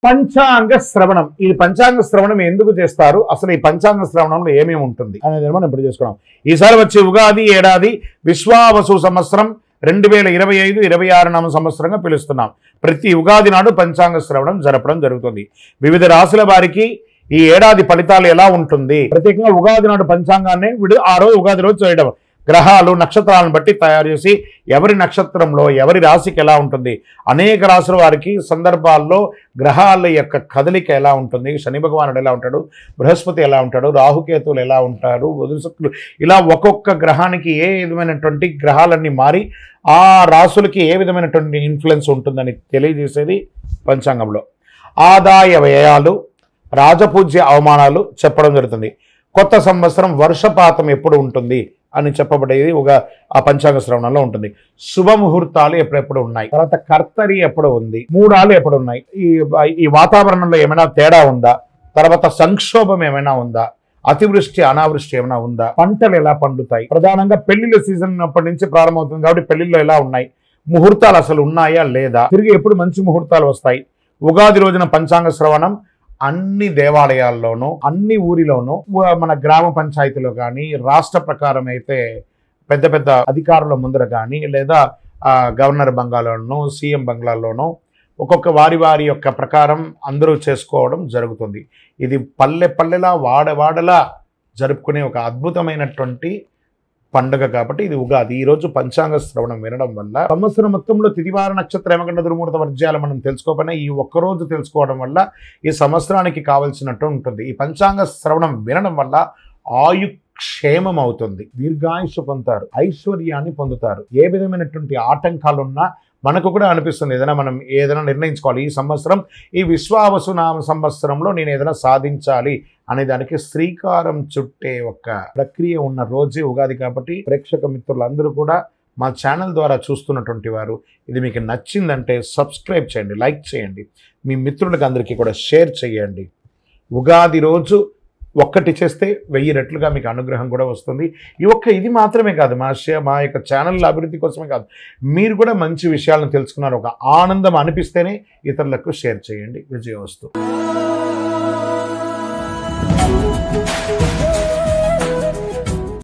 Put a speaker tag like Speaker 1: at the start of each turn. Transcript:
Speaker 1: పంచాంగ శ్రవణం. ఈ పంచాంగ శ్రవణం ఎందుకు చేస్తారు, అసలు ఈ పంచాంగ శ్రవణంలో ఏమేమి ఉంటుంది అనేది మనం ఇప్పుడు చేసుకున్నాం. ఈసారి వచ్చే ఉగాది ఏడాది విశ్వావసు సంవత్సరం 2025-26 నామ సంవత్సరంగా పిలుస్తున్నాం. ప్రతి ఉగాది నాడు పంచాంగ శ్రవణం జరపడం జరుగుతుంది. వివిధ రాశుల వారికి ఈ ఏడాది ఫలితాలు ఎలా ఉంటుంది, ప్రత్యేకంగా ఉగాది నాడు పంచాంగాన్ని ఆ రోజు ఉగాది రోజు చేయడం, గ్రహాలు నక్షత్రాలను బట్టి తయారు చేసి ఎవరి నక్షత్రంలో ఎవరి రాశికి ఎలా ఉంటుంది, అనేక రాశుల వారికి సందర్భాల్లో గ్రహాల యొక్క కదలిక ఎలా ఉంటుంది, శని భగవానుడు ఎలా ఉంటాడు, బృహస్పతి ఎలా ఉంటాడు, రాహుకేతువులు ఎలా ఉంటారు, బుధశుక్రులు, ఇలా ఒక్కొక్క గ్రహానికి ఏ విధమైనటువంటి గ్రహాలన్నీ మారి ఆ రాశులకి ఏ విధమైనటువంటి ఇన్ఫ్లుయెన్స్ ఉంటుందని తెలియజేసేది పంచాంగంలో. ఆదాయ వ్యయాలు, రాజపూజ్య అవమానాలు చెప్పడం జరుగుతుంది. కొత్త సంవత్సరం వర్షపాతం ఎప్పుడు ఉంటుంది అని చెప్పబడేది ఆ పంచాంగ శ్రవణంలో ఉంటుంది. శుభముహూర్తాలు ఎప్పుడెప్పుడు ఉన్నాయి, తర్వాత కర్తరి ఎప్పుడు ఉంది, మూడాలు ఎప్పుడు ఉన్నాయి, ఈ వాతావరణంలో ఏమైనా తేడా ఉందా, తర్వాత సంక్షోభం ఏమైనా ఉందా, అతివృష్టి అనావృష్టి ఏమైనా ఉందా, పంటలు ఎలా పండుతాయి, ప్రధానంగా పెళ్లిళ్ళ సీజన్ అప్పటి నుంచి ప్రారంభమవుతుంది కాబట్టి పెళ్లిళ్ళు ఎలా ఉన్నాయి, ముహూర్తాలు అసలు ఉన్నాయా లేదా, తిరిగి ఎప్పుడు మంచి ముహూర్తాలు వస్తాయి. ఉగాది రోజున పంచాంగ శ్రవణం అన్ని దేవాలయాల్లోనూ అన్ని ఊరిలోనూ మన గ్రామ పంచాయతీలో కానీ రాష్ట్ర ప్రకారం అయితే పెద్ద పెద్ద అధికారుల ముందర కానీ లేదా గవర్నర్ బంగ్లాలోనూ సీఎం బంగ్లాల్లోనూ ఒక్కొక్క వారి యొక్క ప్రకారం అందరూ చేసుకోవడం జరుగుతుంది. ఇది పల్లె పల్లెలా వాడవాడలా జరుపుకునే ఒక అద్భుతమైనటువంటి పండుగ కాబట్టి ఇది ఉగాది. ఈరోజు పంచాంగ శ్రవణం వినడం వల్ల సంవత్సరం మొత్తంలో తిథివార నక్షత్ర యమగండ దుర్ముహూర్త వర్జ్యాలు మనం తెలుసుకోకపోయినా ఈ ఒక్కరోజు తెలుసుకోవడం వల్ల ఈ సంవత్సరానికి కావలసినట్టు ఉంటుంది. ఈ పంచాంగ శ్రవణం వినడం వల్ల ఆయుక్షేమం అవుతుంది, దీర్ఘాయుష్ పొందుతారు, ఐశ్వర్యాన్ని పొందుతారు. ఏ విధమైనటువంటి ఆటంకాలున్నా మనకు కూడా అనిపిస్తుంది మనం ఏదైనా నిర్ణయించుకోవాలి, ఈ సంవత్సరం ఈ విశ్వావసునామ సంవత్సరంలో నేను ఏదైనా సాధించాలి అనే దానికి శ్రీకారం చుట్టే ఒక ప్రక్రియ ఉన్న రోజే ఉగాది. కాబట్టి ప్రేక్షక మిత్రులందరూ కూడా మా ఛానల్ ద్వారా చూస్తున్నటువంటి వారు ఇది మీకు నచ్చిందంటే సబ్స్క్రైబ్ చేయండి, లైక్ చేయండి, మీ మిత్రులకు అందరికీ కూడా షేర్ చేయండి. ఉగాది రోజు ఒక్కటి చేస్తే 1000 రెట్లుగా మీకు అనుగ్రహం కూడా వస్తుంది. ఇది మాత్రమే కాదు, మా యొక్క ఛానల్ అభివృద్ధి కోసమే కాదు, మీరు కూడా మంచి విషయాలను తెలుసుకున్నారు, ఒక ఆనందం అనిపిస్తేనే ఇతరులకు షేర్ చేయండి. విజయవస్తు.